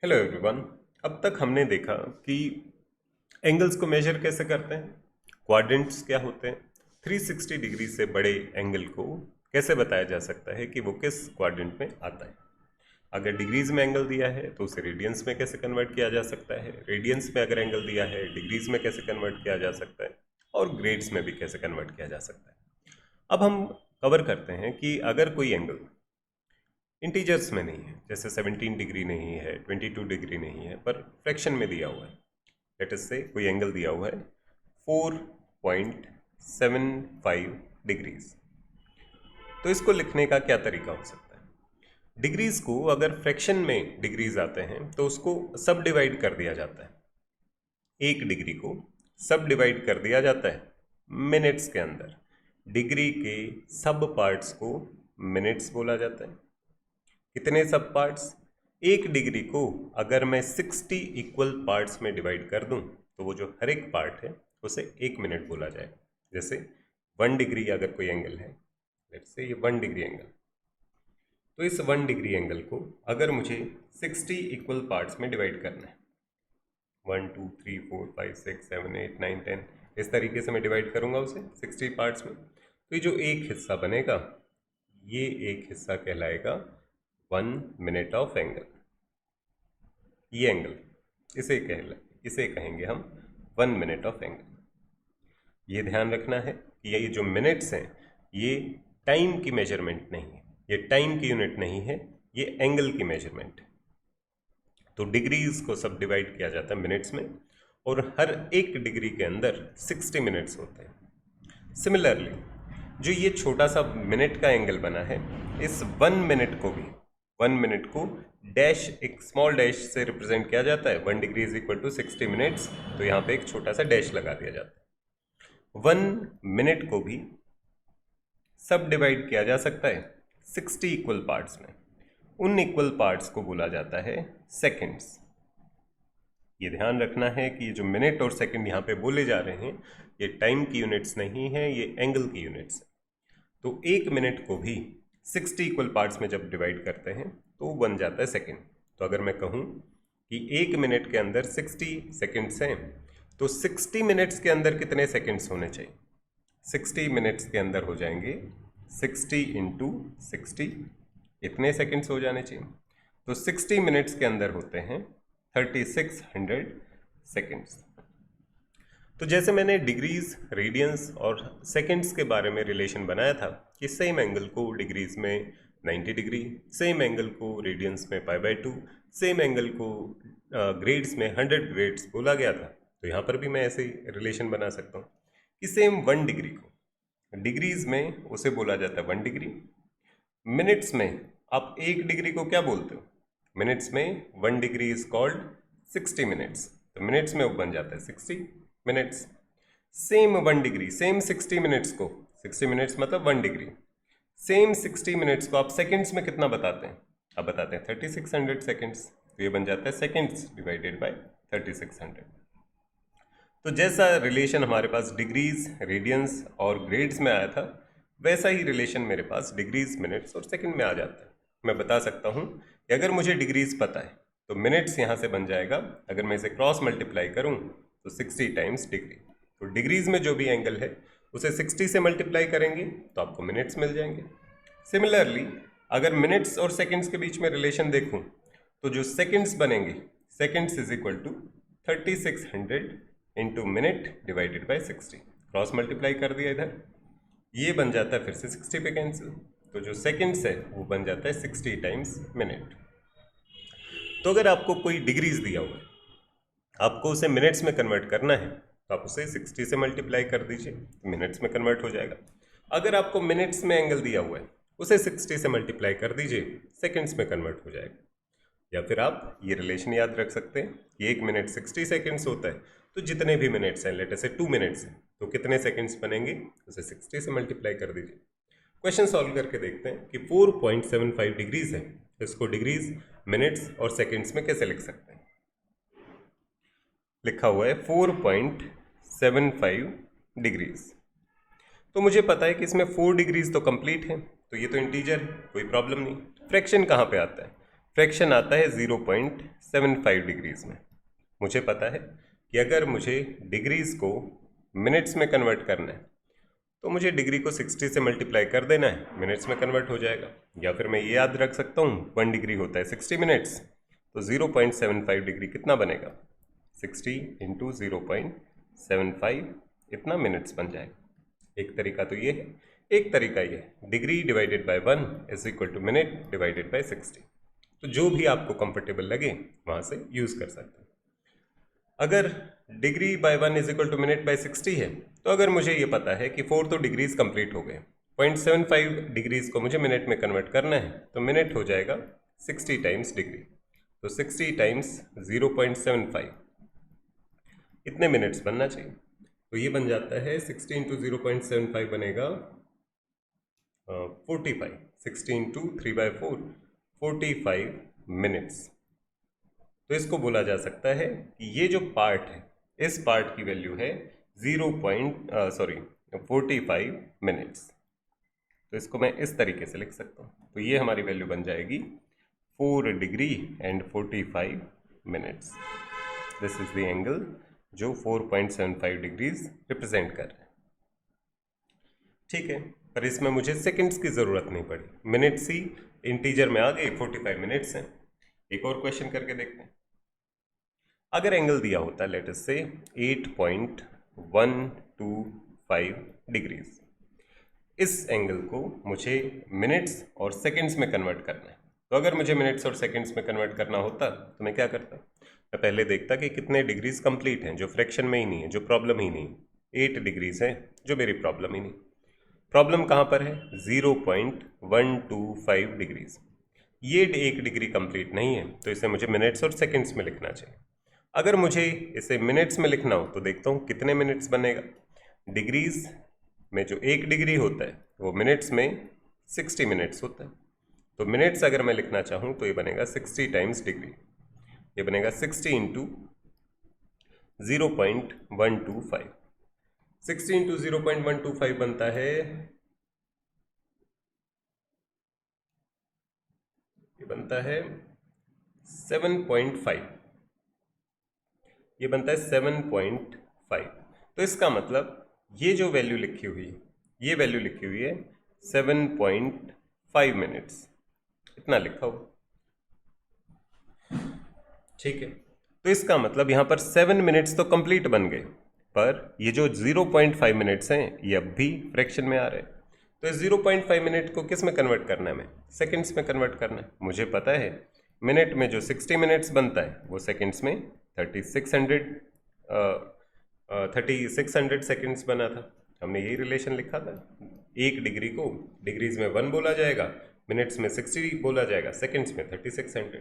Hello everyone. अब तक हमने देखा कि एंगल्स को मेजर कैसे करते हैं, क्वाड्रेंट्स क्या होते हैं, 360 डिग्री से बड़े एंगल को कैसे बताया जा सकता है कि वो किस क्वाड्रेंट में आता है। अगर डिग्रीज में एंगल दिया है तो उसे रेडियंस में कैसे कन्वर्ट किया जा सकता है, रेडियंस में अगर एंगल दिया है डिग्रीज में कैसे कन्वर्ट किया जा सकता है, और ग्रेड्स में भी कैसे कन्वर्ट किया जा सकता है। अब हम कवर करते हैं कि अगर कोई एंगल इंटीजर्स में नहीं है, जैसे 17 डिग्री नहीं है, 22 डिग्री नहीं है, पर फ्रैक्शन में दिया हुआ है। लेट अस से कोई एंगल दिया हुआ है 4.75 डिग्रीज, तो इसको लिखने का क्या तरीका हो सकता है। डिग्रीज को अगर फ्रैक्शन में डिग्रीज आते हैं तो उसको सब डिवाइड कर दिया जाता है। एक डिग्री को सब डिवाइड कर दिया जाता है मिनट्स के अंदर। डिग्री के सब पार्ट्स को मिनट्स बोला जाता है। कितने सब पार्ट्स? एक डिग्री को अगर मैं 60 इक्वल पार्ट्स में डिवाइड कर दूं तो वो जो हर एक पार्ट है उसे 1 मिनट बोला जाएगा। जैसे 1 डिग्री अगर कोई एंगल है, लेट्स से ये 1 डिग्री एंगल, तो इस 1 डिग्री एंगल को अगर मुझे 60 इक्वल पार्ट्स में डिवाइड करना है, 1 2 3 4 5 6 7 8 9 10, इस तरीके से मैं डिवाइड करूंगा उसे 60 पार्ट्स में, तो ये जो एक हिस्सा बनेगा ये एक हिस्सा कहलाएगा 1 मिनट ऑफ एंगल। ये एंगल इसे कहेंगे हम 1 मिनट ऑफ एंगल। ये ध्यान रखना है कि ये जो मिनट्स हैं ये टाइम की मेजरमेंट नहीं है, ये टाइम की यूनिट नहीं है, ये एंगल की मेजरमेंट है। तो डिग्रीज को सब डिवाइड किया जाता है मिनट्स में, और हर एक डिग्री के अंदर 60 मिनट्स होते हैं। सिमिलरली जो ये छोटा सा मिनट का एंगल बना है, इस 1 मिनट को भी 1 मिनट को डैश, एक स्मॉल डैश से रिप्रेजेंट किया जाता है। 1 degree is equal to 60 minutes, तो यहाँ पे एक छोटा सा डैश लगा दिया जाता है। 1 मिनट को भी सब डिवाइड किया जा सकता है 60 इक्वल पार्ट्स में। उन इक्वल पार्ट्स को बोला जाता है सेकेंड्स। ये ध्यान रखना है कि ये जो मिनट और सेकंड यहाँ पे बोले जा रहे हैं ये टाइम की यूनिट्स नहीं है, ये एंगल की यूनिट्स है। तो एक मिनट को भी 60 इक्वल पार्ट्स में जब डिवाइड करते हैं तो बन जाता है सेकंड। तो अगर मैं कहूँ कि एक मिनट के अंदर 60 सेकंड्स हैं, तो 60 मिनट्स के अंदर कितने सेकंड्स होने चाहिए? 60 मिनट्स के अंदर हो जाएंगे 60 इंटू 60, इतने सेकंड्स हो जाने चाहिए। तो 60 मिनट्स के अंदर होते हैं 3600 सेकंड्स। तो जैसे मैंने डिग्रीज, रेडियंस और सेकंड्स के बारे में रिलेशन बनाया था कि सेम एंगल को डिग्रीज में 90 डिग्री, सेम एंगल को रेडियंस में π/2, सेम एंगल को ग्रेड्स में 100 ग्रेड्स बोला गया था, तो यहाँ पर भी मैं ऐसे ही रिलेशन बना सकता हूँ कि सेम 1 डिग्री को डिग्रीज में उसे बोला जाता है 1 डिग्री। मिनट्स में आप 1 डिग्री को क्या बोलते हो? मिनट्स में 1 डिग्री इज कॉल्ड 60 मिनट्स, तो मिनट्स में वो बन जाता है 60 minutes. Same 1 degree, same 60 minutes को, 60 मिनट्स मतलब 1 डिग्री, सेम 60 मिनट्स को आप सेकंड्स में कितना बताते हैं? आप बताते हैं 3600 सेकंड्स, तो ये बन जाता है सेकंड्स डिवाइडेड बाय 3600। तो जैसा रिलेशन हमारे पास डिग्रीज, रेडियंस और ग्रेड्स में आया था, वैसा ही रिलेशन मेरे पास डिग्रीज, मिनट्स और सेकंड में आ जाता है। मैं बता सकता हूँ कि अगर मुझे डिग्रीज पता है तो मिनट्स यहाँ से बन जाएगा, अगर मैं इसे क्रॉस मल्टीप्लाई करूँ तो 60 टाइम्स डिग्री। तो डिग्रीज में जो भी एंगल है उसे 60 से मल्टीप्लाई करेंगे तो आपको मिनट्स मिल जाएंगे। सिमिलरली अगर मिनट्स और सेकंड्स के बीच में रिलेशन देखूं तो जो सेकंड्स बनेंगे, seconds is equal to 3600 into minute divided by 60, cross multiply कर दिया इधर, ये बन जाता है फिर से 60 पे कैंसिल, तो जो सेकंड्स है वो बन जाता है 60 टाइम्स मिनट। तो अगर आपको कोई डिग्रीज दिया हुआ है, आपको उसे मिनट्स में कन्वर्ट करना है, तो आप उसे 60 से मल्टीप्लाई कर दीजिए, मिनट्स में कन्वर्ट हो जाएगा। अगर आपको मिनट्स में एंगल दिया हुआ है उसे 60 से मल्टीप्लाई कर दीजिए, सेकंड्स में कन्वर्ट हो जाएगा। या फिर आप ये रिलेशन याद रख सकते हैं कि 1 मिनट 60 सेकंड्स होता है, तो जितने भी मिनट्स हैं, लेट अस से 2 मिनट्स हैं, तो कितने सेकंड्स बनेंगे, उसे 60 से मल्टीप्लाई कर दीजिए। क्वेश्चन सॉल्व करके देखते हैं कि 4.75 डिग्रीज है, इसको डिग्रीज, मिनट्स और सेकंड्स में कैसे लिख सकते हैं। लिखा हुआ है 4.75 डिग्रीज, तो मुझे पता है कि इसमें 4 डिग्रीज तो कंप्लीट है, तो ये तो इंटीजर है, कोई प्रॉब्लम नहीं। फ्रैक्शन कहाँ पे आता है? फ्रैक्शन आता है 0.75 डिग्रीज में। मुझे पता है कि अगर मुझे डिग्रीज को मिनट्स में कन्वर्ट करना है तो मुझे डिग्री को 60 से मल्टीप्लाई कर देना है, मिनट्स में कन्वर्ट हो जाएगा। या फिर मैं ये याद रख सकता हूँ 1 डिग्री होता है 60 मिनट्स, तो 0.75 डिग्री कितना बनेगा, 60 इंटू 0.75, इतना मिनट्स बन जाएगा। एक तरीका तो ये है, एक तरीका ये है degree divided by 1 is equal to minute divided by 60। तो जो भी आपको कंफर्टेबल लगे वहाँ से यूज़ कर सकते हैं। अगर degree by 1 is equal to minute by 60 है, तो अगर मुझे ये पता है कि 4 तो डिग्रीज कंप्लीट हो गए, 0.75 डिग्रीज को मुझे मिनट में कन्वर्ट करना है, तो मिनट हो जाएगा 60 टाइम्स डिग्री। तो 60 टाइम्स 0.75, इतने मिनट्स बनना चाहिए। तो ये बन जाता है 60 इंटू 0.75 बनेगा 45, 60 इंटू 3/4 45 मिनट्स। तो इसको बोला जा सकता है कि ये जो पार्ट है, इस पार्ट की वैल्यू है 45 मिनट्स। तो इसको मैं इस तरीके से लिख सकता हूँ। तो ये हमारी वैल्यू बन जाएगी 4 degree and 45 minutes. This is the angle जो 4.75 डिग्रीज रिप्रेजेंट कर रहा है। ठीक है, पर इसमें मुझे सेकंड्स की ज़रूरत नहीं पड़ी, मिनट्स ही इंटीजर में आ गए, 45 मिनट्स हैं। एक और क्वेश्चन करके देखते हैं। अगर एंगल दिया होता लेट अस से 8.125 डिग्रीज, इस एंगल को मुझे मिनट्स और सेकंड्स में कन्वर्ट करना है। तो अगर मुझे मिनट्स और सेकंड्स में कन्वर्ट करना होता तो मैं क्या करता, मैं पहले देखता कि कितने डिग्रीज कंप्लीट हैं जो फ्रैक्शन में ही नहीं है, जो प्रॉब्लम ही नहीं। 8 डिग्रीज हैं जो मेरी प्रॉब्लम ही नहीं। प्रॉब्लम कहाँ पर है, 0.125 डिग्रीज। ये 1 डिग्री कंप्लीट नहीं है, तो इसे मुझे मिनट्स और सेकंड्स में लिखना चाहिए। अगर मुझे इसे मिनट्स में लिखना हो तो देखता हूँ कितने मिनट्स बनेगा। डिग्रीज में जो 1 डिग्री होता है वो मिनट्स में 60 मिनट्स होता है। तो मिनट्स अगर मैं लिखना चाहूँ तो ये बनेगा 60 टाइम्स डिग्री। ये बनेगा 60 इंटू 0.125। 60 इंटू 0.125 बनता है, ये बनता है 7.5। ये बनता है 7.5। तो इसका मतलब ये जो वैल्यू लिखी हुई है, ये वैल्यू लिखी हुई है 7.5 मिनट्स, इतना लिखा हुआ। ठीक है, तो इसका मतलब यहाँ पर 7 मिनट्स तो कंप्लीट बन गए, पर ये जो 0.5 मिनट्स हैं ये अब भी फ्रैक्शन में आ रहे हैं। तो इस 0.5 मिनट को किस में कन्वर्ट करना है, मैं सेकंड्स में कन्वर्ट करना है। मुझे पता है मिनट में जो 60 मिनट्स बनता है वो सेकंड्स में 3600 सेकंड्स बना था। हमने यही रिलेशन लिखा था। 1 डिग्री को डिग्रीज में 1 बोला जाएगा, मिनट्स में 60 बोला जाएगा, सेकंड्स में 3600।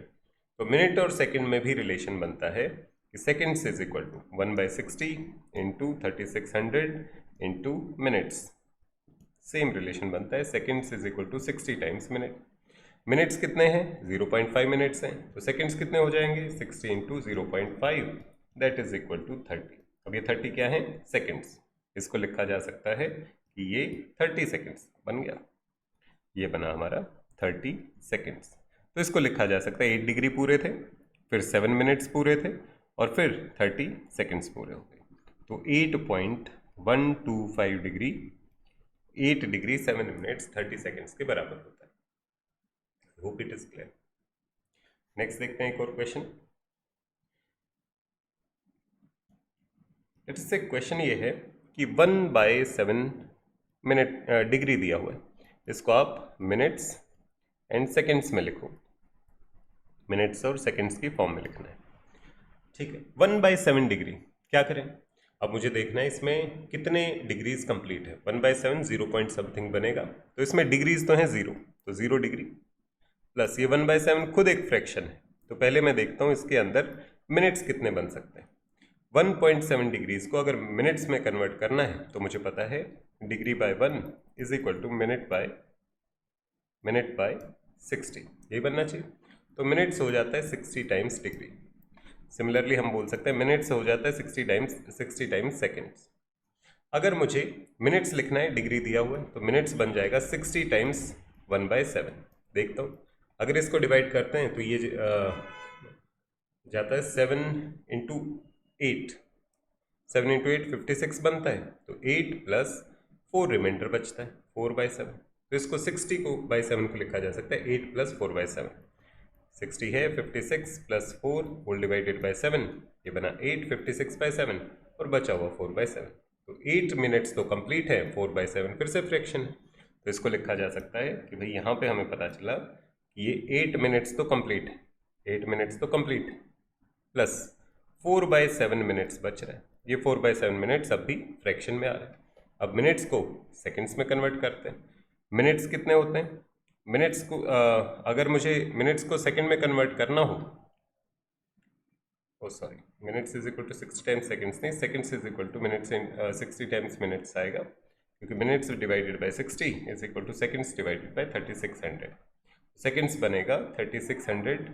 तो मिनट और सेकंड में भी रिलेशन बनता है कि seconds is equal to 1/60 into 3600 into minutes. Same relation बनता है, seconds is equal to 60 times minute. Minutes कितने हैं, 0.5 मिनट्स हैं, तो सेकंड्स कितने हो जाएंगे, 60 into 0.5 that is equal to 30। अब ये 30 क्या है, सेकंड्स। इसको लिखा जा सकता है कि ये 30 सेकंड्स बन गया। ये बना हमारा 30 सेकंड्स। तो इसको लिखा जा सकता है 8 डिग्री पूरे थे, फिर 7 मिनट्स पूरे थे, और फिर 30 सेकंड्स पूरे हो गए। तो 8.125 डिग्री 8 डिग्री 7 मिनट्स 30 सेकंड्स के बराबर होता है। Hope it is clear. Next देखते हैं एक और क्वेश्चन। लेट्स से क्वेश्चन ये है कि 1/7 मिनट डिग्री दिया हुआ है, इसको आप मिनट्स एंड सेकंड्स में लिखो। मिनट्स और सेकंड्स की फॉर्म में लिखना है। ठीक है, 1/7 डिग्री क्या करें, अब मुझे देखना है इसमें कितने डिग्रीज कंप्लीट है। 1/7 0 पॉइंट समथिंग बनेगा, तो इसमें डिग्रीज तो हैं 0, तो 0 डिग्री प्लस ये 1/7 खुद एक फ्रैक्शन है। तो पहले मैं देखता हूँ इसके अंदर मिनट्स कितने बन सकते हैं। 1.7 डिग्रीज को अगर मिनट्स में कन्वर्ट करना है तो मुझे पता है degree by 1 is equal to minute by 60, यही बनना चाहिए। तो मिनट्स हो जाता है 60 टाइम्स डिग्री। सिमिलरली हम बोल सकते हैं मिनट्स हो जाता है 60 टाइम्स सेकेंड्स। अगर मुझे मिनट्स लिखना है, डिग्री दिया हुआ है, तो मिनट्स बन जाएगा 60 टाइम्स 1/7। देखता हूँ अगर इसको डिवाइड करते हैं तो ये जाता है 7 × 8, 7 × 8 56 बनता है, तो 8 + 4 रिमाइंडर बचता है 4/7। तो इसको 60 को बाई 7 को लिखा जा सकता है 8 + 4/7। 60 है 56 + 4 होल डिवाइडेड बाई 7, ये बना 8 56/7 और बचा हुआ 4/7। तो 8 मिनट्स तो कंप्लीट है, 4/7 फिर से फ्रैक्शन है, तो इसको लिखा जा सकता है कि भाई यहाँ पे हमें पता चला कि ये 8 मिनट्स तो कंप्लीट है, 8 मिनट्स तो कंप्लीट है, प्लस 4/7 मिनट्स बच रहा है। ये 4/7 मिनट्स अब भी फ्रैक्शन में आ रहा है। अब मिनट्स को सेकंड्स में कन्वर्ट करते हैं। मिनट्स कितने होते हैं? मिनट्स को अगर मुझे मिनट्स को सेकंड में कन्वर्ट करना हो, sorry, minutes is equal to 60 times seconds नहीं, seconds is equal to minutes in 60 times minutes आएगा, क्योंकि minutes divided by 60 is equal to seconds divided by 3600। Seconds बनेगा 3600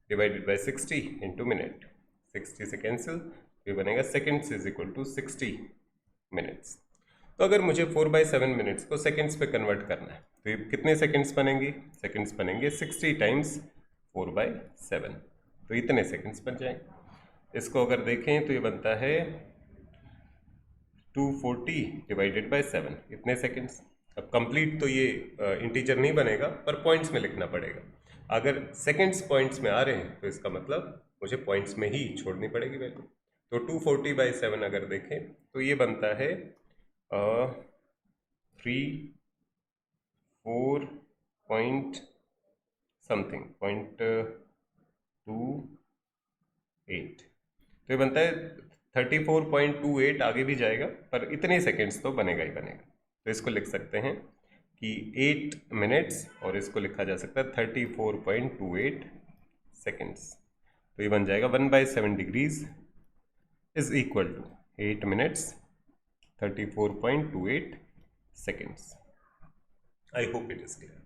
डिवाइडेड बाय 60 इंटू मिनट, 60 से cancel, ये बनेगा seconds is equal to 60 minutes. तो अगर मुझे 4/7 मिनट्स को सेकंड्स पे कन्वर्ट करना है तो ये कितने सेकंड्स बनेंगे? सेकंड्स बनेंगे 60 टाइम्स 4/7, तो इतने सेकंड्स बन जाएंगे। इसको अगर देखें तो ये बनता है 240 डिवाइडेड बाय 7, इतने सेकंड्स। अब कंप्लीट तो ये इंटीजर नहीं बनेगा, पर पॉइंट्स में लिखना पड़ेगा। अगर सेकंड्स पॉइंट्स में आ रहे हैं तो इसका मतलब मुझे पॉइंट्स में ही छोड़नी पड़ेगी वैल्यू। तो 240/7 अगर देखें तो ये बनता है 3 4 पॉइंट समथिंग .28, तो ये बनता है 34.28, आगे भी जाएगा पर इतने सेकंड्स तो बनेगा ही बनेगा। तो इसको लिख सकते हैं कि 8 मिनट्स, और इसको लिखा जा सकता है 34.28 सेकंड्स। तो ये बन जाएगा 1/7 degrees is equal to 8 minutes 34.28 seconds. I hope it is clear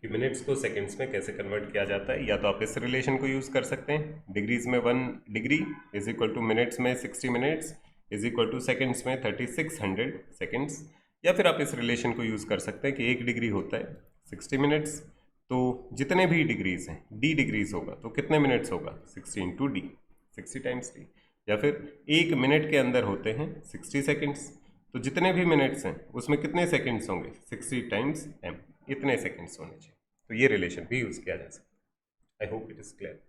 कि मिनट्स को सेकंड्स में कैसे कन्वर्ट किया जाता है। या तो आप इस रिलेशन को यूज़ कर सकते हैं, डिग्रीज में 1 degree is equal to minutes में 60 minutes is equal to seconds में 3600 सेकंड्स। या फिर आप इस रिलेशन को यूज़ कर सकते हैं कि 1 डिग्री होता है 60 मिनट्स, तो जितने भी डिग्रीज हैं डी डिग्रीज होगा तो कितने मिनट्स होगा 60 इंटू डी, 60 टाइम्स डी। या फिर 1 मिनट के अंदर होते हैं 60 सेकंड्स, तो जितने भी मिनट्स हैं उसमें कितने सेकंड्स होंगे 60 टाइम्स एम, इतने सेकंड्स होने चाहिए। तो ये रिलेशन भी यूज़ किया जा सकता है। आई होप इट इज़ क्लियर।